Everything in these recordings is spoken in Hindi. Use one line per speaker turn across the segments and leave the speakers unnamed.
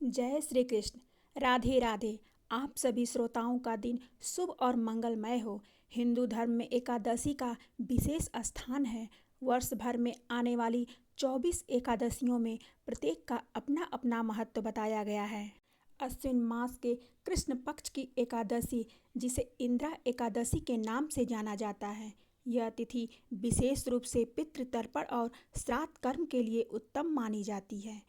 जय श्री कृष्ण। राधे राधे। आप सभी श्रोताओं का दिन शुभ और मंगलमय हो। हिंदू धर्म में एकादशी का विशेष स्थान है। वर्ष भर में आने वाली 24 एकादशियों में प्रत्येक का अपना अपना महत्व बताया गया है। अश्विन मास के कृष्ण पक्ष की एकादशी, जिसे इंदिरा एकादशी के नाम से जाना जाता है, यह तिथि विशेष रूप से पितृतर्पण और श्राद्ध कर्म के लिए उत्तम मानी जाती है।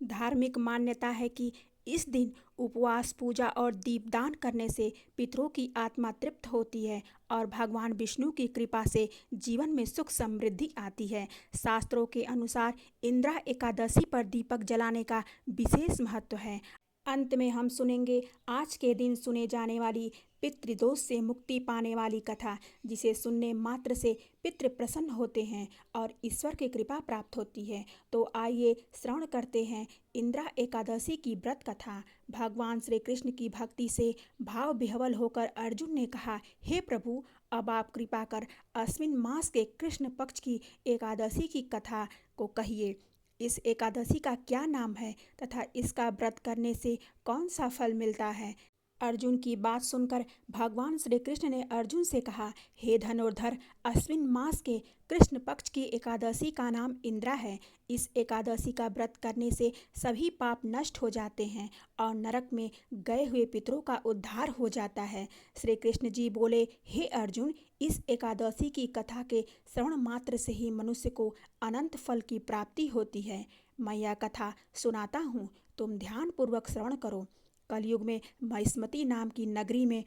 धार्मिक मान्यता है कि इस दिन उपवास, पूजा और दीपदान करने से पितरों की आत्मा तृप्त होती है और भगवान विष्णु की कृपा से जीवन में सुख समृद्धि आती है। शास्त्रों के अनुसार इंदिरा एकादशी पर दीपक जलाने का विशेष महत्व है। अंत में हम सुनेंगे आज के दिन सुने जाने वाली पितृदोष से मुक्ति पाने वाली कथा, जिसे सुनने मात्र से पितृ प्रसन्न होते हैं और ईश्वर की कृपा प्राप्त होती है। तो आइए श्रवण करते हैं इंदिरा एकादशी की व्रत कथा। भगवान श्री कृष्ण की भक्ति से भाव विह्वल होकर अर्जुन ने कहा, हे प्रभु, अब आप कृपा कर अश्विन मास के कृष्ण पक्ष की एकादशी की कथा को कहिए। इस एकादशी का क्या नाम है तथा इसका व्रत करने से कौन सा फल मिलता है। अर्जुन की बात सुनकर भगवान श्री कृष्ण ने अर्जुन से कहा, हे धनुर्धर, अश्विन मास के कृष्ण पक्ष की एकादशी का नाम इंदिरा है। इस एकादशी का व्रत करने से सभी पाप नष्ट हो जाते हैं और नरक में गए हुए पितरों का उद्धार हो जाता है। श्री कृष्ण जी बोले, हे अर्जुन, इस एकादशी की कथा के श्रवण मात्र से ही मनुष्य को अनंत फल की प्राप्ति होती है। मैं यह कथा सुनाता हूँ, तुम ध्यानपूर्वक श्रवण करो। कलयुग में महिष्मती नाम की नगरी में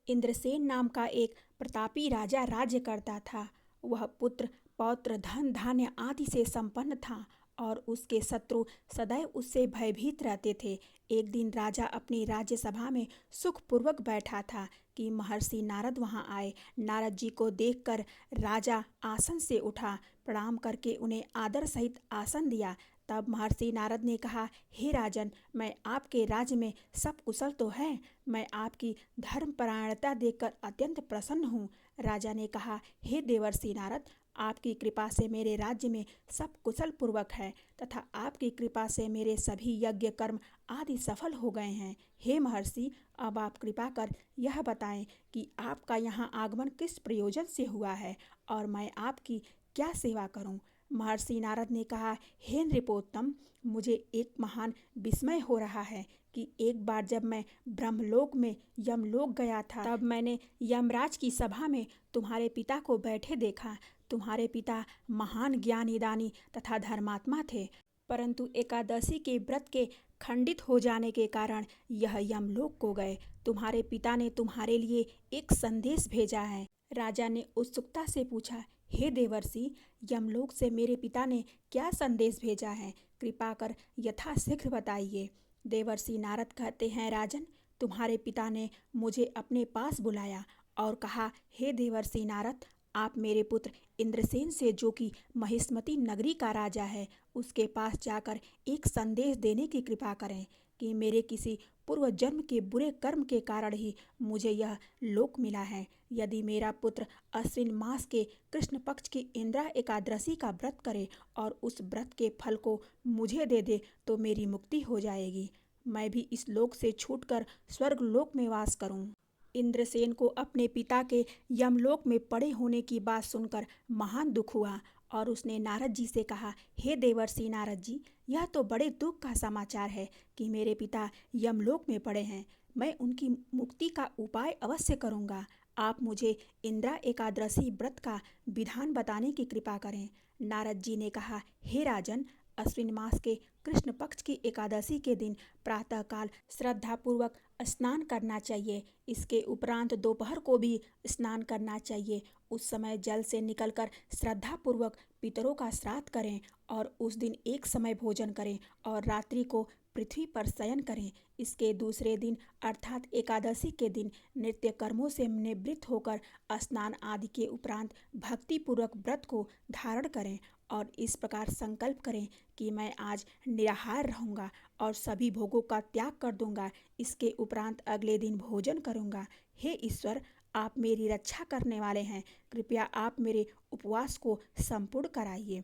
इंद्रसेन नाम का एक प्रतापी राजा राज्य करता था। वह पुत्र, पौत्र, धन धान्य आदि से संपन्न था और उसके शत्रु सदैव उससे भयभीत रहते थे। एक दिन राजा अपनी राज्य सभा में सुखपूर्वक बैठा था कि महर्षि नारद वहां आए। नारद जी को देखकर राजा आसन से उठा, प्रणाम करके उन्हें आदर सहित आसन दिया। तब महर्षि नारद ने कहा, हे राजन, मैं आपके राज्य में सब कुशल तो है। मैं आपकी धर्मपरायणता देखकर अत्यंत प्रसन्न हूँ। राजा ने कहा, हे देवर्षि नारद, आपकी कृपा से मेरे राज्य में सब कुशल पूर्वक है तथा आपकी कृपा से मेरे सभी यज्ञ कर्म आदि सफल हो गए हैं। हे महर्षि, अब आप कृपा कर यह बताएं कि आपका यहाँ आगमन किस प्रयोजन से हुआ है और मैं आपकी क्या सेवा करूं। महर्षि नारद ने कहा, हे नृपोत्तम, मुझे एक महान विस्मय हो रहा है कि एक बार जब मैं ब्रह्मलोक में यमलोक गया था, तब मैंने यमराज की सभा में तुम्हारे पिता को बैठे देखा। तुम्हारे पिता महान ज्ञानी, दानी तथा धर्मात्मा थे, परंतु एकादशी के व्रत के खंडित हो जाने के कारण यह यमलोक को गए। तुम्हारे पिता ने तुम्हारे लिए एक संदेश भेजा है। राजा ने उत्सुकता से पूछा, हे देवर्षि, यमलोक से मेरे पिता ने क्या संदेश भेजा है? कृपा कर यथाशीघ्र बताइए। देवर्षि नारद कहते हैं, राजन, तुम्हारे पिता ने मुझे अपने पास बुलाया और कहा, हे देवर्षि नारद, आप मेरे पुत्र इंद्रसेन से, जो कि महिष्मती नगरी का राजा है, उसके पास जाकर एक संदेश देने की कृपा करें कि मेरे किसी पूर्व जन्म के बुरे कर्म के कारण ही मुझे यह लोक मिला है। यदि मेरा पुत्र अश्विन मास के कृष्ण पक्ष की इंदिरा एकादशी का व्रत करे और उस व्रत के फल को मुझे दे दे तो मेरी मुक्ति हो जाएगी। मैं भी इस लोक से छूटकर स्वर्ग लोक में वास करूं। इंद्रसेन को अपने पिता के यमलोक में पड़े होने की बात सुनकर महान दुख हुआ और उसने नारद जी से कहा, हे देवर्षि नारद जी, यह तो बड़े दुख का समाचार है कि मेरे पिता यमलोक में पड़े हैं। मैं उनकी मुक्ति का उपाय अवश्य करूँगा। आप मुझे इंदिरा एकादशी व्रत का विधान बताने की कृपा करें। नारद जी ने कहा, हे राजन, अश्विन मास के कृष्ण पक्ष की एकादशी के दिन प्रातःकाल श्रद्धापूर्वक स्नान करना चाहिए। इसके उपरांत दोपहर को भी स्नान करना चाहिए। उस समय जल से निकलकर श्रद्धापूर्वक पितरों का श्राद्ध करें और उस दिन एक समय भोजन करें और रात्रि को पृथ्वी पर शयन करें। इसके दूसरे दिन अर्थात एकादशी के दिन नित्य कर्मों से निवृत्त होकर स्नान आदि के उपरांत भक्तिपूर्वक व्रत को धारण करें और इस प्रकार संकल्प करें कि मैं आज निराहार रहूँगा और सभी भोगों का त्याग कर दूंगा। इसके उपरांत अगले दिन भोजन करूंगा। हे ईश्वर, आप मेरी रक्षा करने वाले हैं, कृपया आप मेरे उपवास को संपूर्ण कराइए।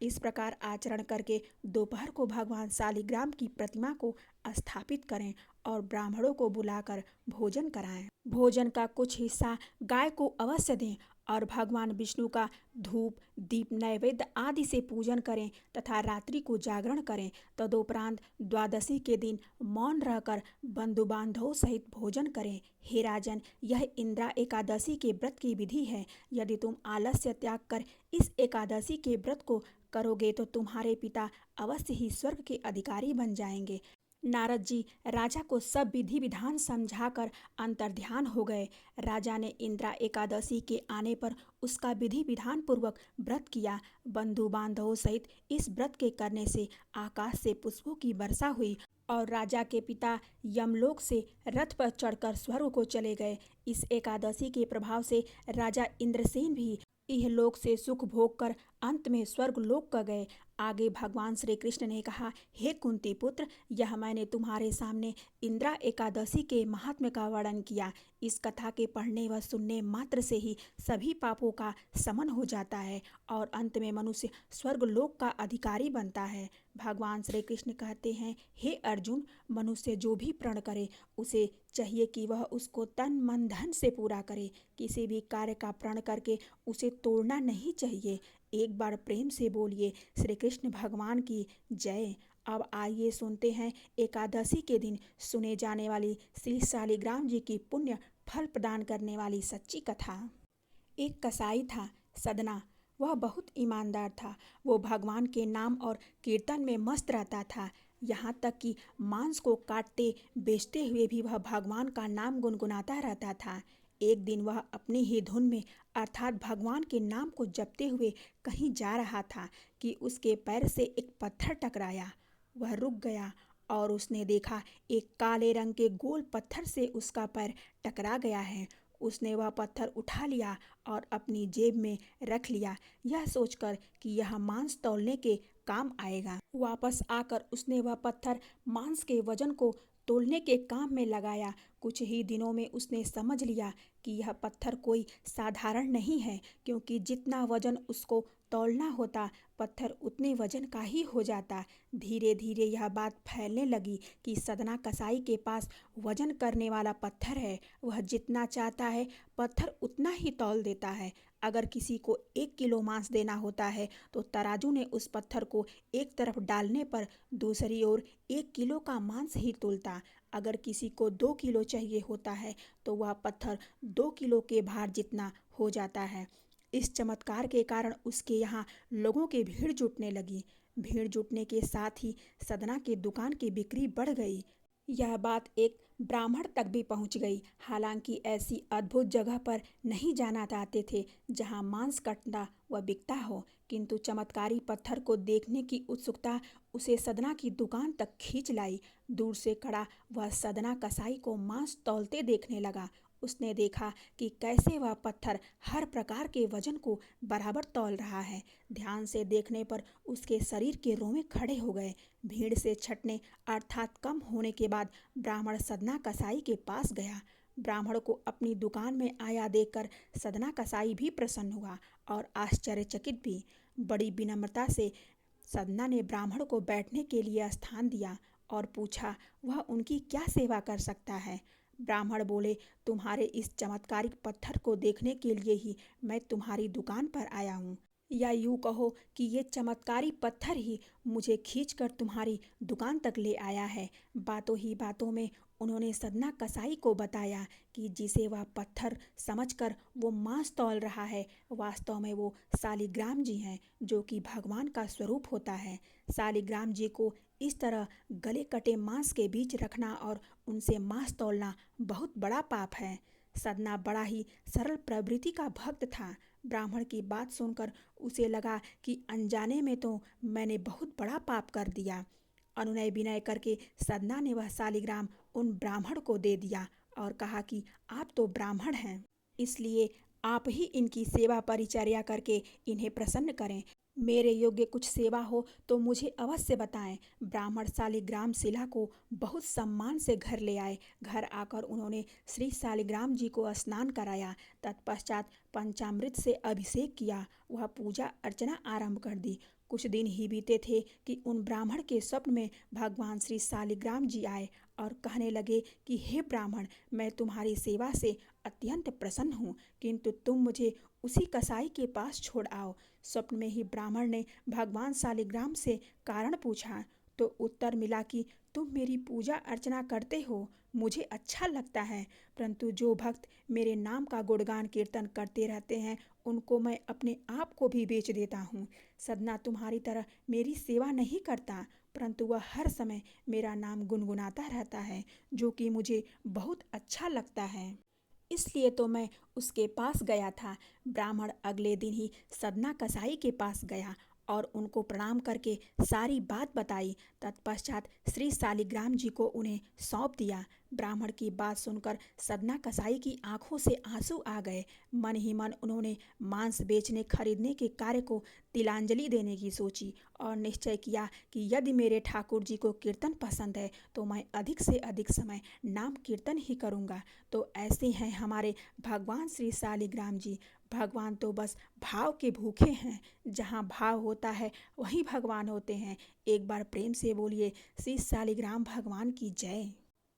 इस प्रकार आचरण करके दोपहर को भगवान शालिग्राम की प्रतिमा को स्थापित करें और ब्राह्मणों को बुलाकर भोजन कराएं। भोजन का कुछ हिस्सा गाय को अवश्य दें और भगवान विष्णु का धूप दीप नैवेद्य आदि से पूजन करें तथा रात्रि को जागरण करें। तदुपरांत द्वादशी के दिन मौन रहकर बंधु बांधवों सहित भोजन करें। हे राजन, यह इंद्रा एकादशी के व्रत की विधि है। यदि तुम आलस्य त्याग कर इस एकादशी के व्रत को करोगे तो तुम्हारे पिता अवश्य ही स्वर्ग के अधिकारी बन जाएंगे। नारद जी राजा को सब विधि विधान समझाकर अंतर्ध्यान हो गए। राजा ने इंद्रा एकादशी के आने पर उसका विधि विधान पूर्वक व्रत किया। बंधु बांधवों सहित इस व्रत के करने से आकाश से पुष्पों की वर्षा हुई और राजा के पिता यमलोक से रथ पर चढ़कर स्वर्ग को चले गए। इस एकादशी के प्रभाव से राजा इंद्रसेन भी इहलोक से सुख भोग कर अंत में स्वर्ग लोक का गए। आगे भगवान श्री कृष्ण ने कहा, हे कुंती पुत्र, यह मैंने तुम्हारे सामने इंद्रा एकादशी के महात्म्य का वर्णन किया। इस कथा के पढ़ने व सुनने मात्र से ही सभी पापों का शमन हो जाता है और अंत में मनुष्य स्वर्ग लोक का अधिकारी बनता है। भगवान श्री कृष्ण कहते हैं, हे अर्जुन, मनुष्य जो भी प्रण करे उसे चाहिए कि वह उसको तन मन धन से पूरा करे। किसी भी कार्य का प्रण करके उसे तोड़ना नहीं चाहिए। एक बार प्रेम से बोलिए श्री कृष्ण भगवान की जय। अब आइए सुनते हैं एकादशी के दिन सुने जाने वाली श्री शालिग्राम जी की पुण्य फल प्रदान करने वाली सच्ची कथा। एक कसाई था, सदना। वह बहुत ईमानदार था। वो भगवान के नाम और कीर्तन में मस्त रहता था। यहाँ तक कि मांस को काटते बेचते हुए भी वह भगवान का नाम गुनगुनाता रहता था। एक दिन वह अपनी ही धुन में अर्थात भगवान के नाम को जपते हुए कहीं जा रहा था कि उसके पैर से एक पत्थर टकराया। वह रुक गया और उसने देखा एक काले रंग के गोल पत्थर से उसका पैर टकरा गया है। उसने वह पत्थर उठा लिया और अपनी जेब में रख लिया, यह सोचकर कि यह मांस तौलने के काम आएगा। वापस आकर उसने वह पत्थर मांस के वजन को तोलने के काम में लगाया। कुछ ही दिनों में उसने समझ लिया कि यह पत्थर कोई साधारण नहीं है, क्योंकि जितना वजन उसको तौलना होता पत्थर उतने वजन का ही हो जाता। धीरे धीरे यह बात फैलने लगी कि सदना कसाई के पास वजन करने वाला पत्थर है। वह जितना चाहता है पत्थर उतना ही तौल देता है। अगर किसी को 1 किलो मांस देना होता है तो तराजू ने उस पत्थर को एक तरफ डालने पर दूसरी ओर 1 किलो का मांस ही तोलता। अगर किसी को 2 किलो चाहिए होता है तो वह पत्थर 2 किलो के भार जितना हो जाता है। इस चमत्कार के कारण उसके यहाँ लोगों की भीड़ जुटने लगी। भीड़ जुटने के साथ ही सदना की दुकान की बिक्री बढ़ गई। यह बात एक ब्राह्मण तक भी पहुंच गई। हालांकि ऐसी अद्भुत जगह पर नहीं जाना चाहते थे जहां मांस कटता व बिकता हो, किंतु चमत्कारी पत्थर को देखने की उत्सुकता उसे सदना की दुकान तक खींच लाई। दूर से खड़ा वह सदना कसाई को मांस तौलते देखने लगा। उसने देखा कि कैसे वह पत्थर हर प्रकार के वजन को बराबर तौल रहा है। ध्यान से देखने पर उसके शरीर के रोंवे खड़े हो गए। भीड़ से छटने अर्थात कम होने के बाद ब्राह्मण सदना कसाई के पास गया। ब्राह्मण को अपनी दुकान में आया देखकर सदना कसाई भी प्रसन्न हुआ और आश्चर्यचकित भी। बड़ी विनम्रता से सदना ने ब्राह्मण को बैठने के लिए स्थान दिया और पूछा वह उनकी क्या सेवा कर सकता है। ब्राह्मण बोले, तुम्हारे इस चमत्कारिक पत्थर को देखने के लिए ही मैं तुम्हारी दुकान पर आया हूँ, या यूँ कहो कि ये चमत्कारी पत्थर ही मुझे खींचकर तुम्हारी दुकान तक ले आया है। बातों ही बातों में उन्होंने सदना कसाई को बताया कि जिसे वह पत्थर समझकर वो मांस तौल रहा है, वास्तव में वो शालिग्राम जी हैं, जो कि भगवान का स्वरूप होता है। शालिग्राम जी को इस तरह गले कटे मांस के बीच रखना और उनसे मांस तौलना बहुत बड़ा पाप है। सदना बड़ा ही सरल प्रवृत्ति का भक्त था। ब्राह्मण की बात सुनकर उसे लगा कि अनजाने में तो मैंने बहुत बड़ा पाप कर दिया। अनुनय विनय करके सदना ने वह शालिग्राम उन ब्राह्मण को दे दिया और कहा कि आप तो ब्राह्मण हैं, इसलिए आप ही इनकी सेवा परिचर्या करके इन्हें प्रसन्न करें। मेरे योग्य कुछ सेवा हो तो मुझे अवश्य बताएं। ब्राह्मण शालिग्राम शिला को बहुत सम्मान से घर ले आए। घर आकर उन्होंने श्री शालिग्राम जी को स्नान कराया। तत्पश्चात पंचामृत से अभिषेक किया। वह पूजा अर्चना आरंभ कर दी। कुछ दिन ही बीते थे कि उन ब्राह्मण के स्वप्न में भगवान श्री शालिग्राम जी आए और कहने लगे कि हे ब्राह्मण, मैं तुम्हारी सेवा से अत्यंत प्रसन्न हूँ, किंतु तुम मुझे उसी कसाई के पास छोड़ आओ। स्वप्न में ही ब्राह्मण ने भगवान शालिग्राम से कारण पूछा, तो उत्तर मिला कि तुम मेरी पूजा अर्चना करते हो, मुझे अच्छा लगता है, परंतु जो भक्त मेरे नाम का गुणगान कीर्तन करते रहते हैं उनको मैं अपने आप को भी बेच देता हूँ। सदना तुम्हारी तरह मेरी सेवा नहीं करता, परंतु वह हर समय मेरा नाम गुनगुनाता रहता है, जो कि मुझे बहुत अच्छा लगता है। इसलिए तो मैं उसके पास गया था। ब्राह्मण अगले दिन ही सदना कसाई के पास गया और उनको प्रणाम करके सारी बात बताई। तत्पश्चात श्री शालिग्राम जी को उन्हें सौंप दिया। ब्राह्मण की बात सुनकर सदना कसाई की आंखों से आंसू आ गए। मन ही मन उन्होंने मांस बेचने खरीदने के कार्य को तिलांजलि देने की सोची और निश्चय किया कि यदि मेरे ठाकुर जी को कीर्तन पसंद है तो मैं अधिक से अधिक समय नाम कीर्तन ही करूँगा। तो ऐसे हैं हमारे भगवान श्री शालिग्राम जी। भगवान तो बस भाव के भूखे हैं। जहाँ भाव होता है वहीं भगवान होते हैं। एक बार प्रेम से बोलिए श्री शालिग्राम भगवान की जय।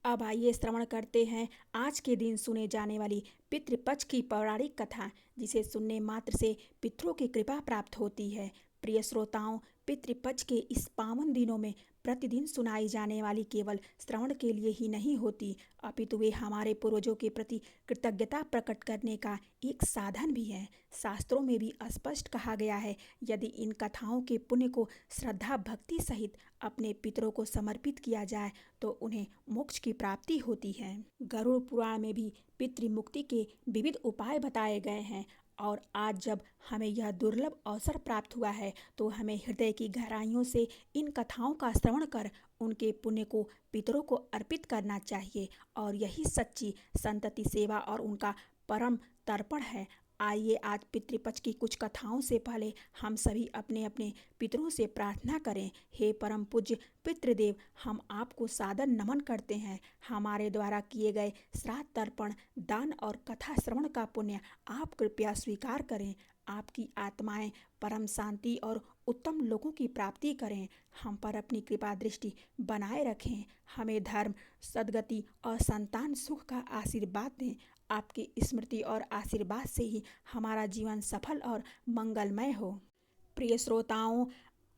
अब आइए श्रवण करते हैं आज के दिन सुने जाने वाली पितृपक्ष की पौराणिक कथा, जिसे सुनने मात्र से पितरों की कृपा प्राप्त होती है। प्रिय श्रोताओं, पितृपक्ष के इस पावन दिनों में प्रतिदिन सुनाई जाने वाली केवल श्रवण के लिए ही नहीं होती, अपितु वे हमारे पूर्वजों के प्रति कृतज्ञता प्रकट करने का एक साधन भी है। शास्त्रों में भी स्पष्ट कहा गया है, यदि इन कथाओं के पुण्य को श्रद्धा भक्ति सहित अपने पितरों को समर्पित किया जाए तो उन्हें मोक्ष की प्राप्ति होती है। गरुड़ पुराण में भी पितृमुक्ति के विविध उपाय बताए गए हैं और आज जब हमें यह दुर्लभ अवसर प्राप्त हुआ है तो हमें हृदय की गहराइयों से इन कथाओं का श्रवण कर उनके पुण्य को पितरों को अर्पित करना चाहिए और यही सच्ची संतति सेवा और उनका परम तर्पण है। आइए आज पितृपक्ष की कुछ कथाओं से पहले हम सभी अपने अपने पितरों से प्रार्थना करें। हे परम पूज्य पितृदेव, हम आपको सादर नमन करते हैं। हमारे द्वारा किए गए श्राद्ध तर्पण दान और कथा श्रवण का पुण्य आप कृपया स्वीकार करें। आपकी आत्माएं परम शांति और उत्तम लोगों की प्राप्ति करें। हम पर अपनी कृपा दृष्टि बनाए रखें। हमें धर्म सद्गति और संतान सुख का आशीर्वाद दें। आपकी स्मृति और आशीर्वाद से ही हमारा जीवन सफल और मंगलमय हो। प्रिय श्रोताओं,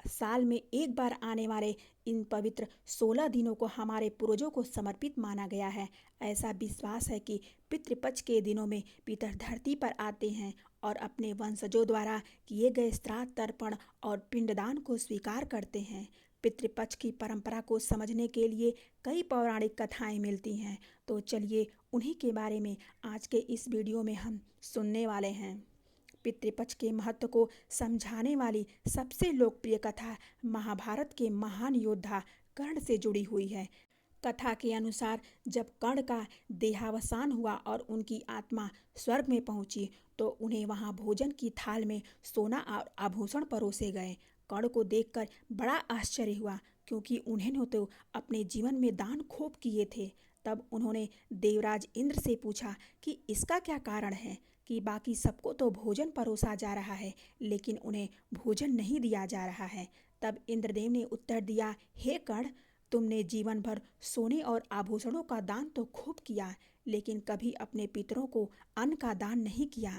साल में एक बार आने वाले इन पवित्र 16 दिनों को हमारे पूर्वजों को समर्पित माना गया है। ऐसा विश्वास है कि पितृपक्ष के दिनों में पितर धरती पर आते हैं और अपने वंशजों द्वारा किए गए श्राद्ध तर्पण और पिंडदान को स्वीकार करते हैं। पितृपक्ष की परंपरा को समझने के लिए कई पौराणिक कथाएं मिलती हैं, तो चलिए उन्हीं के बारे में आज के इस वीडियो में हम सुनने वाले हैं। पितृपक्ष के महत्व को समझाने वाली सबसे लोकप्रिय कथा महाभारत के महान योद्धा कर्ण से जुड़ी हुई है। कथा के अनुसार जब कर्ण का देहावसान हुआ और उनकी आत्मा स्वर्ग में पहुंची तो उन्हें वहां भोजन की थाल में सोना और आभूषण परोसे गए। कर्ण को देखकर बड़ा आश्चर्य हुआ, क्योंकि उन्होंने तो अपने जीवन में दान खूब किए थे। तब उन्होंने देवराज इंद्र से पूछा कि इसका क्या कारण है कि बाकी सबको तो भोजन परोसा जा रहा है लेकिन उन्हें भोजन नहीं दिया जा रहा है। तब इंद्रदेव ने उत्तर दिया, हे कर्ण, तुमने जीवन भर सोने और आभूषणों का दान तो खूब किया, लेकिन कभी अपने पितरों को अन्न का दान नहीं किया।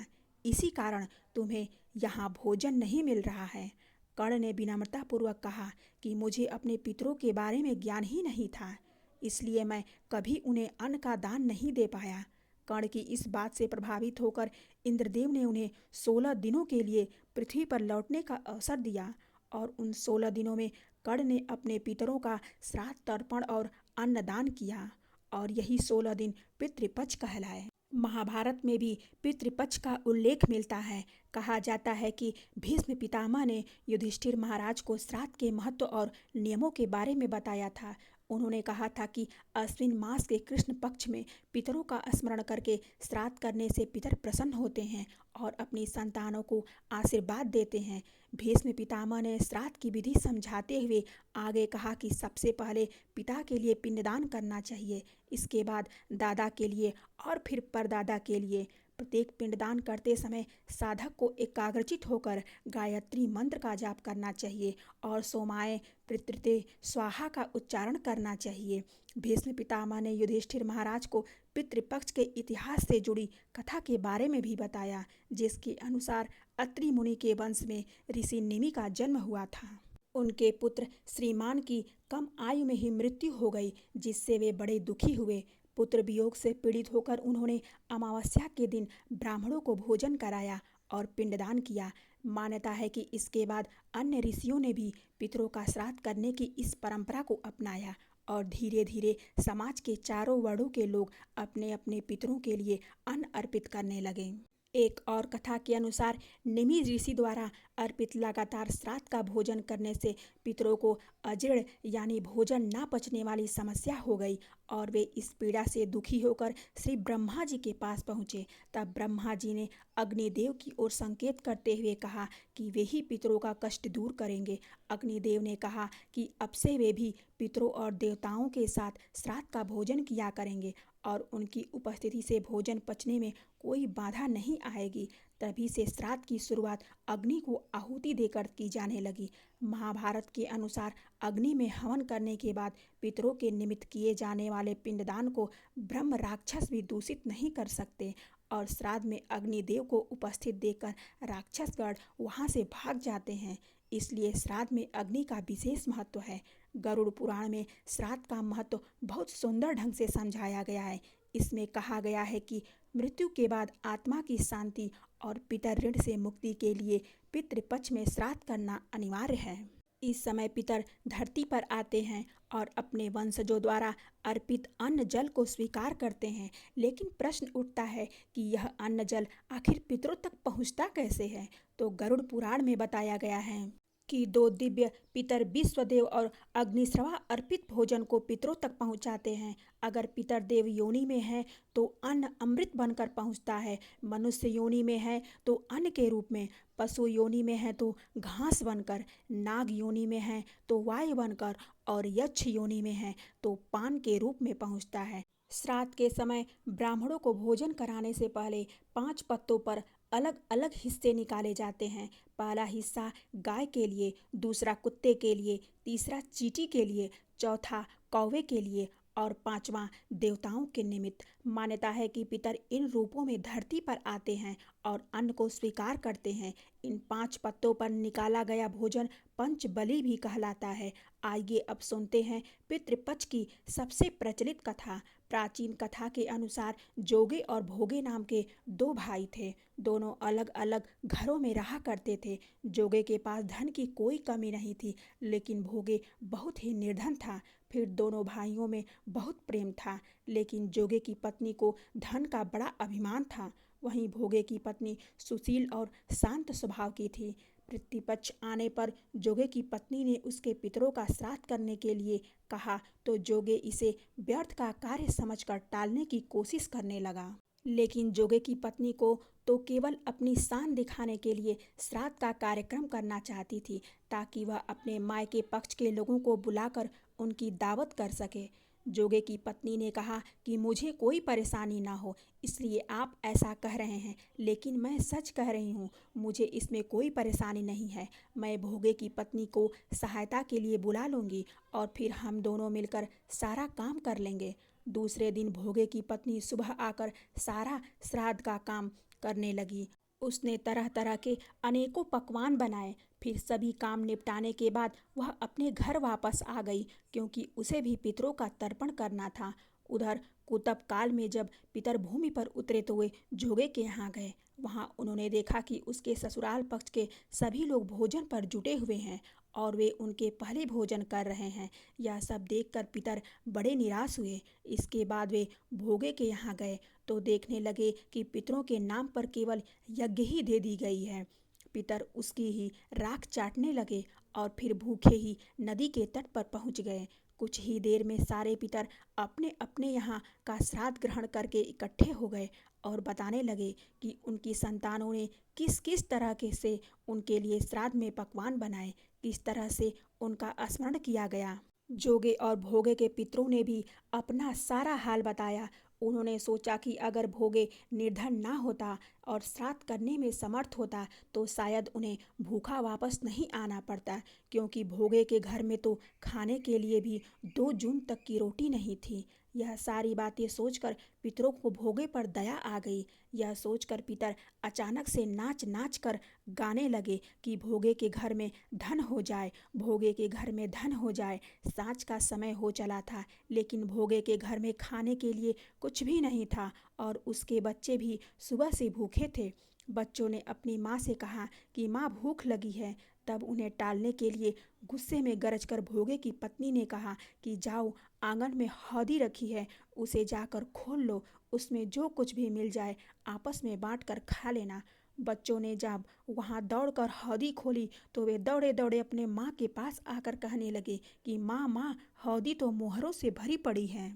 इसी कारण तुम्हें यहाँ भोजन नहीं मिल रहा है। कर्ण ने विनम्रतापूर्वक कहा कि मुझे अपने पितरों के बारे में ज्ञान ही नहीं था, इसलिए मैं कभी उन्हें अन्न का दान नहीं दे पाया। कर्ण की इस बात से प्रभावित होकर इंद्रदेव ने उन्हें 16 दिनों के लिए पृथ्वी पर लौटने का अवसर दिया और उन 16 दिनों में कर्ण ने अपने पितरों का श्राद्ध तर्पण और अन्नदान किया और यही 16 दिन पितृपक्ष कहलाए। महाभारत में भी पितृपक्ष का उल्लेख मिलता है। कहा जाता है कि भीष्म पितामह ने युधिष्ठिर महाराज को श्राद्ध के महत्व और नियमों के बारे में बताया था। उन्होंने कहा था कि अश्विन मास के कृष्ण पक्ष में पितरों का स्मरण करके श्राद्ध करने से पितर प्रसन्न होते हैं और अपनी संतानों को आशीर्वाद देते हैं। भीष्म पितामह ने श्राद्ध की विधि समझाते हुए आगे कहा कि सबसे पहले पिता के लिए पिंडदान करना चाहिए, इसके बाद दादा के लिए और फिर परदादा के लिए। प्रत्येक पिंडदान करते समय साधक को एकाग्रचित होकर गायत्री मंत्र का जाप करना चाहिए और सोमाय पितृते स्वाहा का उच्चारण करना चाहिए। भीष्म पितामह ने युधिष्ठिर महाराज को पितृपक्ष के इतिहास से जुड़ी कथा के बारे में भी बताया, जिसके अनुसार अत्रि मुनि के वंश में ऋषि निमि का जन्म हुआ था। उनके पुत्र श्रीमान की कम आयु में ही मृत्यु हो गई, जिससे वे बड़े दुखी हुए। पुत्र वियोग से पीड़ित होकर उन्होंने अमावस्या के दिन ब्राह्मणों को भोजन कराया और पिंडदान किया। मान्यता है कि इसके बाद अन्य ऋषियों ने भी पितरों का श्राद्ध करने की इस परंपरा को अपनाया और धीरे धीरे समाज के चारों वर्णों के लोग अपने अपने पितरों के लिए अन्न अर्पित करने लगे। एक और कथा के अनुसार निमि ऋषि द्वारा अर्पित लगातार श्राद्ध का भोजन करने से पितरों को अजीर्ण यानी भोजन ना पचने वाली समस्या हो गई और वे इस पीड़ा से दुखी होकर श्री ब्रह्मा जी के पास पहुँचे। तब ब्रह्मा जी ने अग्निदेव की ओर संकेत करते हुए कहा कि वे ही पितरों का कष्ट दूर करेंगे। अग्निदेव ने कहा कि अब से वे भी पितरों और देवताओं के साथ श्राद्ध का भोजन किया करेंगे और उनकी उपस्थिति से भोजन पचने में कोई बाधा नहीं आएगी। तभी से श्राद्ध की शुरुआत अग्नि को आहुति देकर की जाने लगी। महाभारत के अनुसार अग्नि में हवन करने के बाद पितरों के निमित्त किए जाने वाले पिंडदान को ब्रह्म राक्षस भी दूषित नहीं कर सकते और श्राद्ध में अग्निदेव को उपस्थित देखकर राक्षसगण वहां से भाग जाते हैं। इसलिए श्राद्ध में अग्नि का विशेष महत्व है। गरुड़ पुराण में श्राद्ध का महत्व बहुत सुंदर ढंग से समझाया गया है। इसमें कहा गया है कि मृत्यु के बाद आत्मा की शांति और पितर ऋण से मुक्ति के लिए पितृपक्ष में श्राद्ध करना अनिवार्य है। इस समय पितर धरती पर आते हैं और अपने वंशजों द्वारा अर्पित अन्न जल को स्वीकार करते हैं, लेकिन प्रश्न उठता है कि यह अन्न जल आखिर पितरों तक पहुंचता कैसे है। तो गरुड़ पुराण में बताया गया है कि दो दिव्य पितर विश्वदेव और अग्निश्रवा अर्पित भोजन को पितरों तक पहुंचाते हैं। अगर पितर देव योनि में है तो अन्न अमृत बनकर पहुंचता है, मनुष्य योनि में है तो अन्न के रूप में, पशु योनि में है तो घास बनकर, नाग योनि में है तो वायु बनकर और यक्ष योनि में है तो पान के रूप में पहुंचता है। श्राद्ध के समय ब्राह्मणों को भोजन कराने से पहले 5 पत्तों पर अलग अलग हिस्से निकाले जाते हैं। पहला हिस्सा गाय के लिए, दूसरा कुत्ते के लिए, तीसरा चींटी के लिए, चौथा कौवे के लिए और पांचवा देवताओं के निमित्त। मान्यता है कि पितर इन रूपों में धरती पर आते हैं और अन्न को स्वीकार करते हैं। इन 5 पत्तों पर निकाला गया भोजन पंच बलि भी कहलाता है। आइए अब सुनते हैं पितृपक्ष की सबसे प्रचलित कथा। प्राचीन कथा के अनुसार जोगे और भोगे नाम के 2 भाई थे। दोनों अलग अलग घरों में रहा करते थे। जोगे के पास धन की कोई कमी नहीं थी, लेकिन भोगे बहुत ही निर्धन था। फिर दोनों भाइयों में बहुत प्रेम था, लेकिन जोगे की पत्नी को धन का बड़ा अभिमान था। वहीं भोगे की पत्नी सुशील और शांत स्वभाव की थी। पितृपक्ष आने पर जोगे की पत्नी ने उसके पितरों का श्राद्ध करने के लिए कहा तो जोगे इसे व्यर्थ का कार्य समझकर टालने की कोशिश करने लगा। लेकिन जोगे की पत्नी को तो केवल अपनी शान दिखाने के लिए श्राद्ध का कार्यक्रम करना चाहती थी, ताकि वह अपने मायके पक्ष के लोगों को बुलाकर उनकी दावत कर सके। जोगे की पत्नी ने कहा कि मुझे कोई परेशानी ना हो, इसलिए आप ऐसा कह रहे हैं, लेकिन मैं सच कह रही हूँ, मुझे इसमें कोई परेशानी नहीं है। मैं भोगे की पत्नी को सहायता के लिए बुला लूँगी और फिर हम दोनों मिलकर सारा काम कर लेंगे। दूसरे दिन भोगे की पत्नी सुबह आकर सारा श्राद्ध का काम करने लगी। उसने तरह तरह के अनेकों पकवान बनाए। फिर सभी काम निपटाने के बाद वह अपने घर वापस आ गई, क्योंकि उसे भी पितरों का तर्पण करना था। उधर कुतप काल में जब पितर भूमि पर उतरे तो वे जोगे के यहाँ गए। वहाँ उन्होंने देखा कि उसके ससुराल पक्ष के सभी लोग भोजन पर जुटे हुए हैं और वे उनके पहले भोजन कर रहे हैं। यह सब देखकर पितर बड़े निराश हुए। इसके बाद वे भोगे के यहाँ गए तो देखने लगे कि पितरों के नाम पर केवल यज्ञ ही दे दी गई है। पितर उसकी ही राख चाटने लगे और फिर भूखे ही नदी के तट पर पहुंच गए। कुछ ही देर में सारे पितर अपने अपने यहाँ का श्राद्ध ग्रहण करके इकट्ठे हो गए और बताने लगे कि उनकी संतानों ने किस किस तरह के से उनके लिए श्राद्ध में पकवान बनाए, किस तरह से उनका स्मरण किया गया। जोगे और भोगे के पितरों ने भी अपना सारा हाल बताया। उन्होंने सोचा कि अगर भोगे निर्धन ना होता और श्राद्ध करने में समर्थ होता तो शायद उन्हें भूखा वापस नहीं आना पड़ता, क्योंकि भोगे के घर में तो खाने के लिए भी 2 जून तक की रोटी नहीं थी। यह सारी बातें सोचकर पितरों को भोगे पर दया आ गई। यह सोचकर पितर अचानक से नाच नाच कर गाने लगे कि भोगे के घर में धन हो जाए, भोगे के घर में धन हो जाए। सांझ का समय हो चला था, लेकिन भोगे के घर में खाने के लिए कुछ भी नहीं था और उसके बच्चे भी सुबह से भूखे थे। बच्चों ने अपनी माँ से कहा कि माँ, भूख लगी है। तब उन्हें टालने के लिए गुस्से में गरजकर भोगे की पत्नी ने कहा कि जाओ, आंगन में हौदी रखी है, उसे जाकर खोल लो, उसमें जो कुछ भी मिल जाए आपस में बांट कर खा लेना। बच्चों ने जब वहां दौड़कर हौदी खोली तो वे दौड़े दौड़े अपने माँ के पास आकर कहने लगे कि माँ माँ, हौदी तो मोहरों से भरी पड़ी है।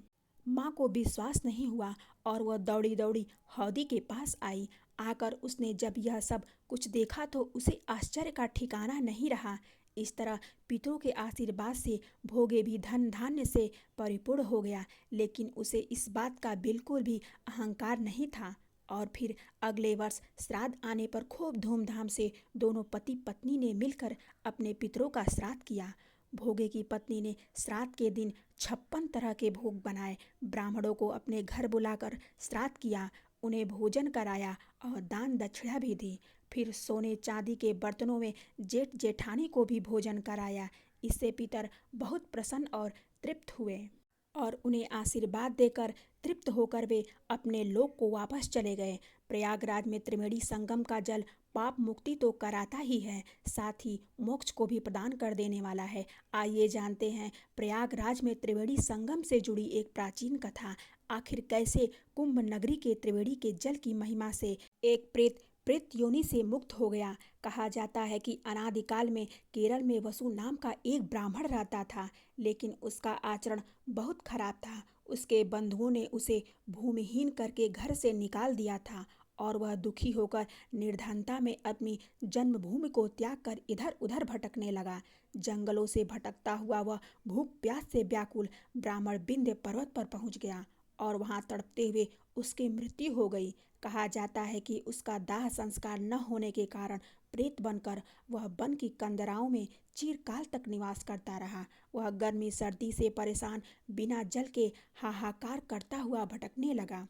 माँ को विश्वास नहीं हुआ और वह दौड़ी दौड़ी हौदी के पास आई। आकर उसने जब यह सब कुछ देखा तो उसे आश्चर्य का ठिकाना नहीं रहा। इस तरह पितरों के आशीर्वाद से भोगे भी धन धान्य से परिपूर्ण हो गया, लेकिन उसे इस बात का बिल्कुल भी अहंकार नहीं था। और फिर अगले वर्ष श्राद्ध आने पर खूब धूमधाम से दोनों पति पत्नी ने मिलकर अपने पितरों का श्राद्ध किया। भोगे की पत्नी ने श्राद्ध के दिन 56 तरह के भोग बनाए, ब्राह्मणों को अपने घर बुलाकर श्राद्ध किया, उन्हें भोजन कराया और दान दक्षिणा भी दी। फिर सोने चांदी के बर्तनों में जेठ जेठानी को भी भोजन कराया। इससे पितर बहुत प्रसन्न और तृप्त हुए और उन्हें आशीर्वाद देकर तृप्त होकर वे अपने लोक को वापस चले गए। प्रयागराज में त्रिवेणी संगम का जल पाप मुक्ति तो कराता ही है, साथ ही मोक्ष को भी प्रदान कर देने वाला है। आइए जानते हैं प्रयागराज में त्रिवेणी संगम से जुड़ी एक प्राचीन कथा। आखिर कैसे कुंभ नगरी के त्रिवेणी के जल की महिमा से एक प्रेत योनि से मुक्त हो गया। कहा जाता है कि अनादिकाल में केरल में वसु नाम का एक ब्राह्मण रहता था, लेकिन उसका आचरण बहुत खराब था। उसके बंधुओं ने उसे भूमिहीन करके घर से निकाल दिया था और वह दुखी होकर निर्धनता में अपनी जन्मभूमि को त्याग कर इधर उधर भटकने लगा। जंगलों से भटकता हुआ वह भूख प्यास से व्याकुल ब्राह्मण विंध्य पर्वत पर पहुंच गया और वहां तड़पते हुए उसकी मृत्यु हो गई। कहा जाता है कि उसका दाह संस्कार न होने के कारण प्रेत बनकर वह वन की कंदराओं में चिरकाल तक निवास करता रहा। वह गर्मी सर्दी से परेशान बिना जल के हाहाकार करता हुआ भटकने लगा।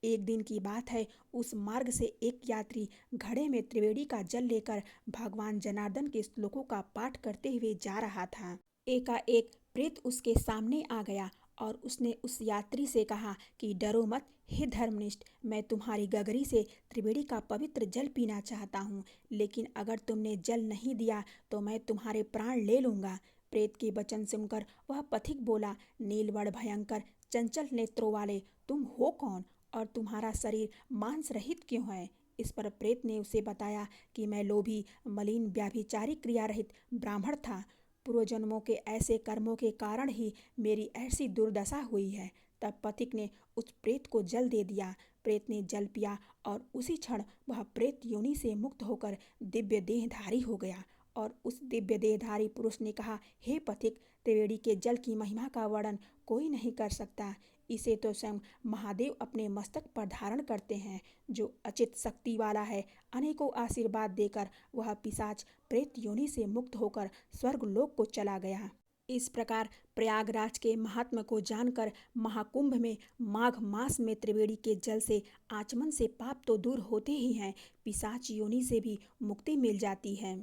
एक दिन की बात है, उस मार्ग से एक यात्री घड़े में त्रिवेणी का जल लेकर भगवान जनार्दन के श्लोकों का पाठ करते हुए जा रहा था। एकाएक प्रेत उसके सामने आ गया और उसने उस यात्री से कहा कि डरो मत, हे धर्मनिष्ठ, मैं तुम्हारी गगरी से त्रिवेणी का पवित्र जल पीना चाहता हूँ, लेकिन अगर तुमने जल नहीं दिया तो मैं तुम्हारे प्राण ले लूँगा। प्रेत के वचन सुनकर वह पथिक बोला, नीलवर्ण भयंकर चंचल नेत्रों वाले, तुम हो कौन और तुम्हारा शरीर मांस रहित क्यों है? इस पर प्रेत ने उसे बताया कि मैं लोभी, मलिन, व्याभिचारी, क्रिया रहित ब्राह्मण था। पूर्वजन्मों के ऐसे कर्मों के कारण ही मेरी ऐसी दुर्दशा हुई है। तब पथिक ने उस प्रेत को जल दे दिया। प्रेत ने जल पिया और उसी क्षण वह प्रेत योनि से मुक्त होकर दिव्य देहधारी हो गया। और उस दिव्य देहधारी पुरुष ने कहा, हे पथिक, त्रिवेणी के जल की महिमा का वर्णन कोई नहीं कर सकता। इसे तो स्वयं महादेव अपने मस्तक पर धारण करते हैं, जो अचित शक्ति वाला है। अनेकों आशीर्वाद देकर वह पिशाच प्रेत योनि से मुक्त होकर स्वर्ग लोक को चला गया। इस प्रकार प्रयागराज के महात्म को जानकर महाकुंभ में माघ मास में त्रिवेणी के जल से आचमन से पाप तो दूर होते ही हैं, पिशाच योनि से भी मुक्ति मिल जाती है।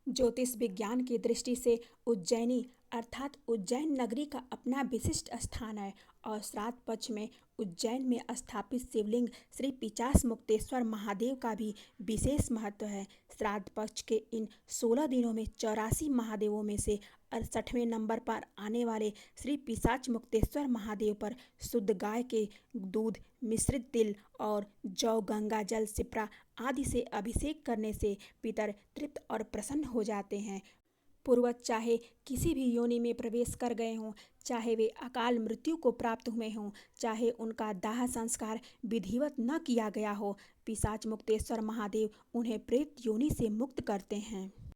ज्योतिष विज्ञान की दृष्टि से उज्जैनी अर्थात उज्जैन नगरी का अपना विशिष्ट स्थान है और श्राद्ध पक्ष में उज्जैन में स्थापित शिवलिंग श्री पिशाच मुक्तेश्वर महादेव का भी विशेष महत्व है। श्राद्ध पक्ष के इन 16 दिनों में 84 महादेवों में से 68वें नंबर पर आने वाले श्री पिशाच मुक्तेश्वर महादेव पर शुद्ध गाय के दूध, मिश्रित तिल और जौ, गंगा जल, सिप्रा आदि से अभिषेक करने से पितर तृप्त और प्रसन्न हो जाते हैं। पूर्वज चाहे किसी भी योनि में प्रवेश कर गए हों, चाहे वे अकाल मृत्यु को प्राप्त हुए हों, चाहे उनका दाह संस्कार विधिवत न किया गया हो, पिशाच मुक्तेश्वर महादेव उन्हें प्रेत योनि से मुक्त करते हैं।